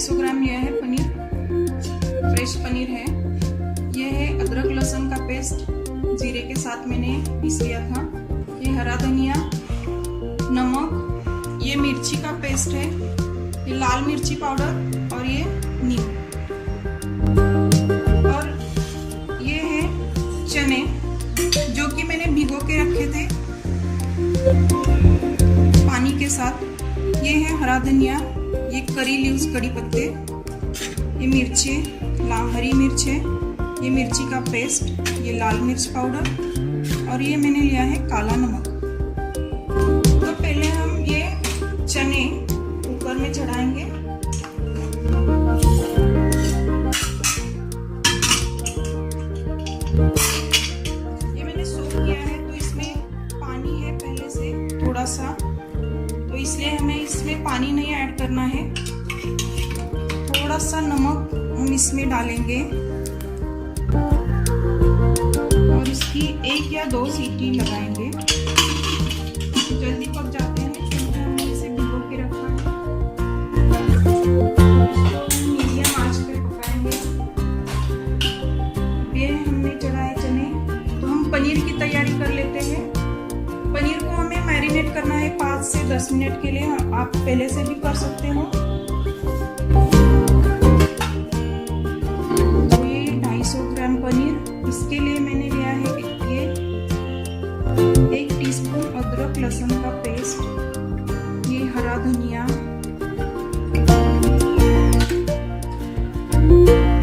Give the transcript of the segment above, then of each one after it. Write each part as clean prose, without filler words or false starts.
250 ग्राम यह है पनीर, फ्रेश पनीर है। यह है अदरक लहसुन का पेस्ट, जीरे के साथ मैंने पीस लिया था। ये हरा धनिया, नमक, ये मिर्ची का पेस्ट है, ये लाल मिर्ची पाउडर और ये नींबू। और ये है चने जो कि मैंने भिगो के रखे थे पानी के साथ। ये है हरा धनिया, ये करी लीव्स, कड़ी पत्ते, ये मिर्ची, हरी मिर्च है, ये मिर्ची का पेस्ट, ये लाल मिर्च पाउडर और ये मैंने लिया है काला नमक। तो पहले हम ये चने कुकर में चढ़ाएंगे। ये मैंने सोक किया है, तो इसमें पानी है पहले से थोड़ा सा, तो इसलिए हमें इसमें पानी नहीं ऐड करना है। थोड़ा सा नमक हम इसमें डालेंगे और इसकी 1 या 2 सीटी लगाएंगे। जल्दी पक जाते हैं क्योंकि हमने इसे भिगो के रखा है। मीडियम आंच पे पकाएंगे। ये हमने चढ़ाए चने, तो हम पनीर की तैयारी कर लेते हैं। पनीर को हमें मैरिनेट करना है 5 से 10 मिनट के लिए। आप पहले से भी कर सकते हो। तो ये 250 ग्राम पनीर, इसके लिए मैंने लिया है ये 1 टीस्पून अदरक लहसुन का पेस्ट, ये हरा धनिया,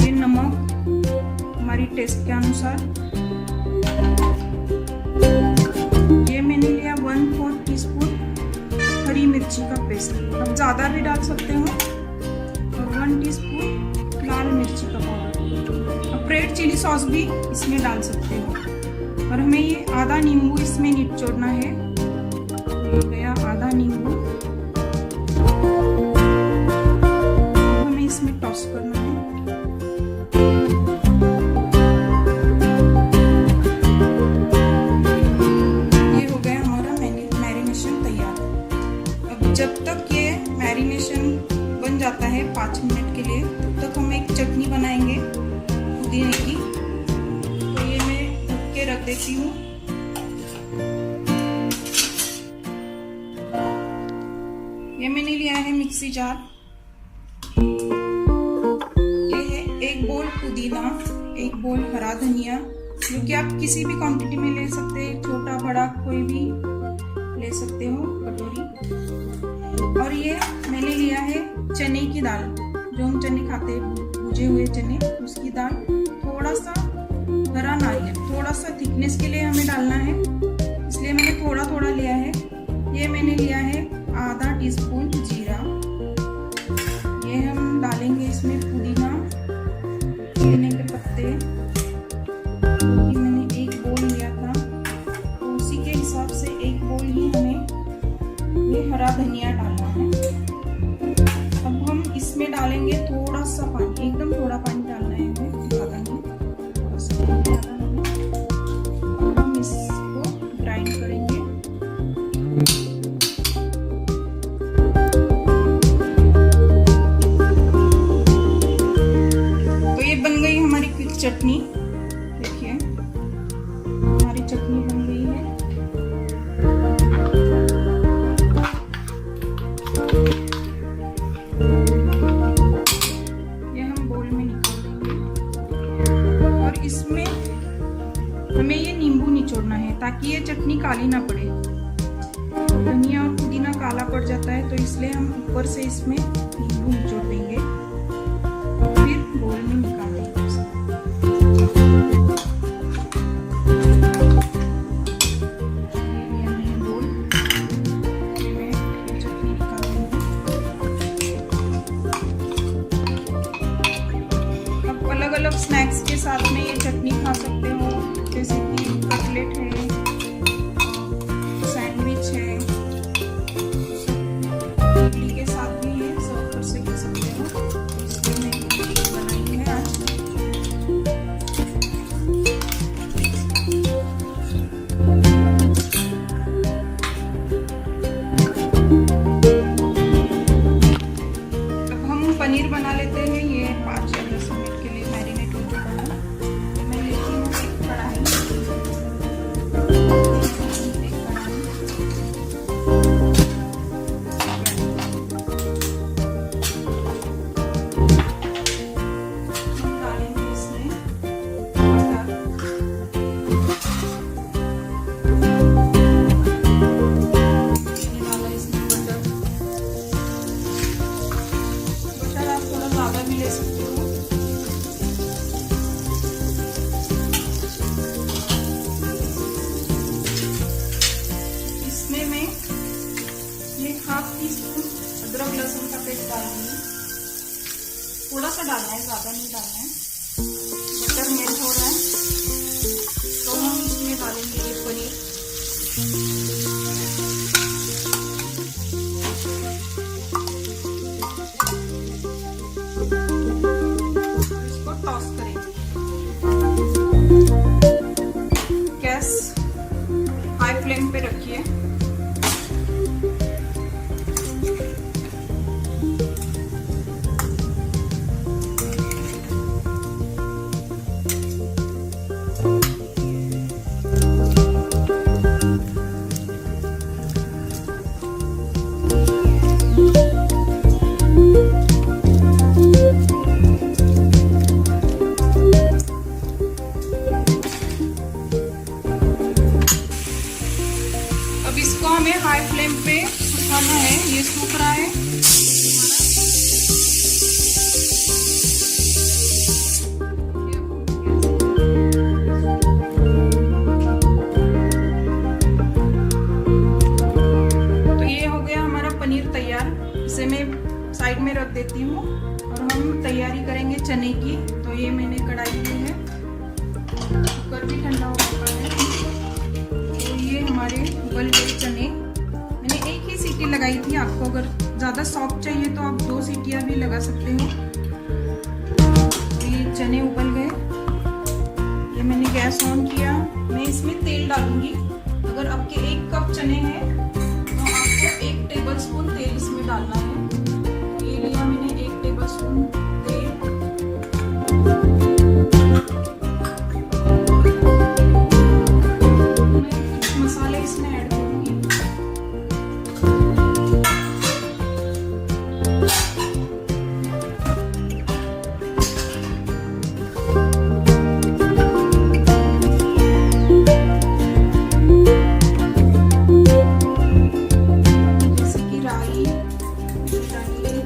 ये नमक हमारी टेस्ट के अनुसार, ये मैंने लिया 1/4 टीस्पून हरी मिर्ची का पेस्ट, आप ज़्यादा भी डाल सकते हो, और 1 टीस्पून लाल मिर्ची का पाउडर। आप रेड चिली सॉस भी इसमें डाल सकते हो। और हमें ये आधा नींबू इसमें निचोड़ना है। ये गया आधा नींबू, हमें इसमें टॉस करना है। ये हो गया हमारा मैरिनेशन तैयार। अब जब तक ये मैरिनेशन बन जाता है 5 मिनट के लिए, तब तक हम एक चटनी बनाएंगे पुदीने की। तो ये मैं ढक के रख देती हूँ। ये मैंने लिया है मिक्सी जार। ये है 1 बोल पुदीना, 1 बोल हरा धनिया, जो कि आप किसी भी क्वांटिटी में ले सकते हैं, छोटा बड़ा कोई भी ले सकते हो कटोरी। और ये मैंने लिया है चने की दाल, जो हम चने खाते हैं, भुजे हुए चने, उसकी दाल, थोड़ा सा हरा नारियल, थोड़ा सा थिकनेस के लिए हमें डालना है, इसलिए मैंने थोड़ा थोड़ा लिया है। ये मैंने लिया है आधा टीस्पून जीरा। ये हम डालेंगे इसमें पुदीना, पुदीने के पत्ते, क्योंकि मैंने 1 बोल लिया था, तो उसी के हिसाब से 1 बोल ही हमें ये हरा धनिया डालना है। अब हम इसमें डालेंगे थोड़ा सा पानी, एकदम थोड़ा पानी डालना है हमें, ज़्यादा नहीं, थोड़ा सा पानी डालना है। अब हम इसको ग्राइंड करेंगे। तो ये बन गई हमारी क्विक चटनी। देखिए हमारी चटनी बन गई है। ये हम बोल में निकाल देंगे और इसमें हमें ये नींबू निचोड़ना है ताकि ये चटनी काली ना पड़े। धनिया और पुदीना काला पड़ जाता है, तो इसलिए हम ऊपर से इसमें नींबू निचोड़ देंगे और फिर बोल में निकाल देंगे। अलग स्नैक्स के साथ में ये चटनी खा सकते हो, जैसे कि कटलेट है, सैंडविच है, इडली के साथ भी ये सर्व कर सकते हो। इसलिए मैं बनाई है आज। अब हम पनीर बना लेते हैं। ये 5 या 10 मिनट के लिए मैरिनेट हो चुका है। मैं लेती हूँ एक कढ़ाई, डालेंगे इसमें बटर, ले सकते हो। इसमें मैं ये 1/2 टीस्पून अदरक लहसुन का पेस्ट डालूंगी। थोड़ा सा डालना है, ज्यादा नहीं डालना है। बटर मेल्ट हो रहा है तो हम इसमें डालेंगे ये पनीर। गैस हाई फ्लेम पे रखिए। इसको हमें हाई फ्लेम पे सुखाना है। ये सूख रहा है। तो ये हो गया हमारा पनीर तैयार। इसे मैं साइड में रख देती हूँ और हम तैयारी करेंगे चने की। तो ये मैंने कढ़ाई ली है, कुकर भी ठंडा हो चुका है। ये हमारे उबल गए चने, मैंने एक ही सीटी लगाई थी। आपको अगर ज़्यादा सॉफ्ट चाहिए तो आप 2 सीटियाँ भी लगा सकते हो। ये चने उबल गए। ये मैंने गैस ऑन किया। मैं इसमें तेल डालूंगी। अगर आपके 1 कप चने हैं तो आपको 1 टेबलस्पून तेल इसमें डालना है। तो ये लिया मैंने 1 टेबलस्पून तेल। मसाले इसमें ऐड करूंगी। जैसे कि राई डालिए,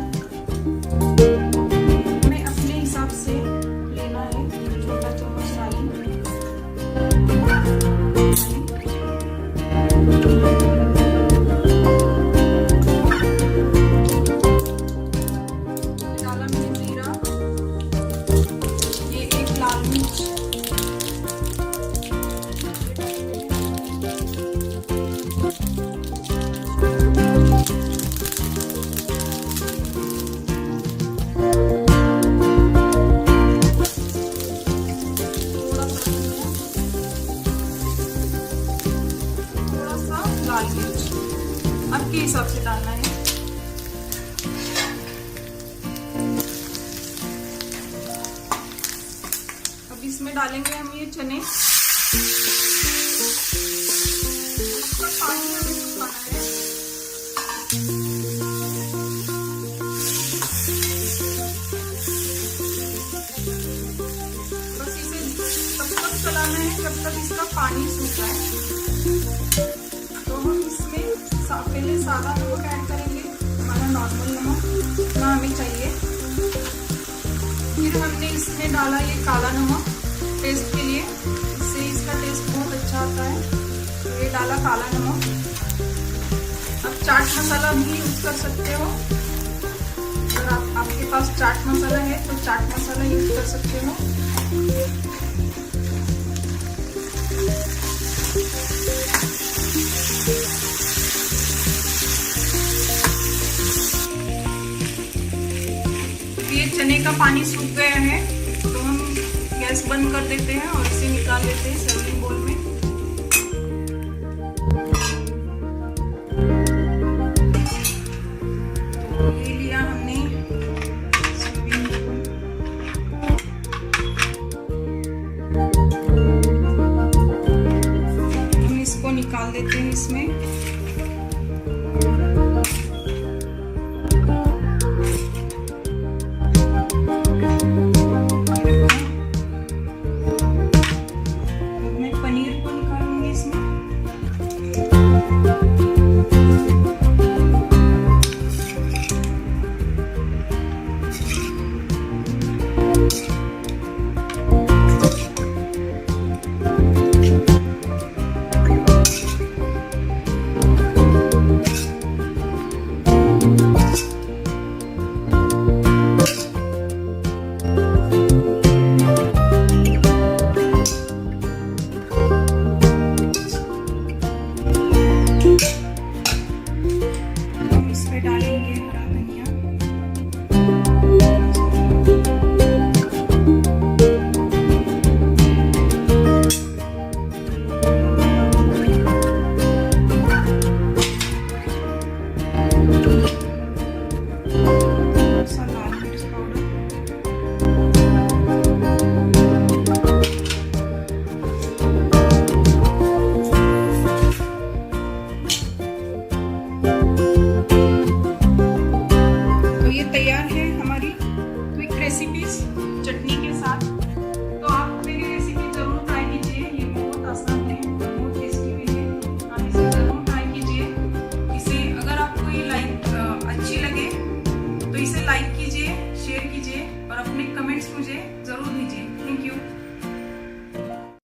हमें अपने हिसाब से लेना है। छोटा चम्मच राई, डाला मैंने जीरा, ये 1 लाल मिर्च, थोड़ा सा लाल मिर्च आपके हिसाब से डालना है। अब इसमें डालेंगे हम ये चने। इसका पानी हमें सुखाना है। बस इसे तब तक चलाना है जब तक इसका पानी सूख जाए। तो हम इसमें पहले सादा नमक ऐड करेंगे, हमारा नॉर्मल नमक जितना हमें चाहिए। फिर हमने इसमें डाला ये काला नमक टेस्ट के लिए, इससे इसका टेस्ट बहुत अच्छा आता है। तो ये डाला काला नमक। अब चाट मसाला भी यूज कर सकते हो। अगर आपके पास चाट मसाला है तो चाट मसाला यूज कर सकते हो। ये चने का पानी सूख गया है तो हम गैस बंद कर देते हैं और इसे निकाल लेते हैं सर्विंग बोल में। तो ये लिया हमने अपने कमेंट्स मुझे जरूर दीजिए।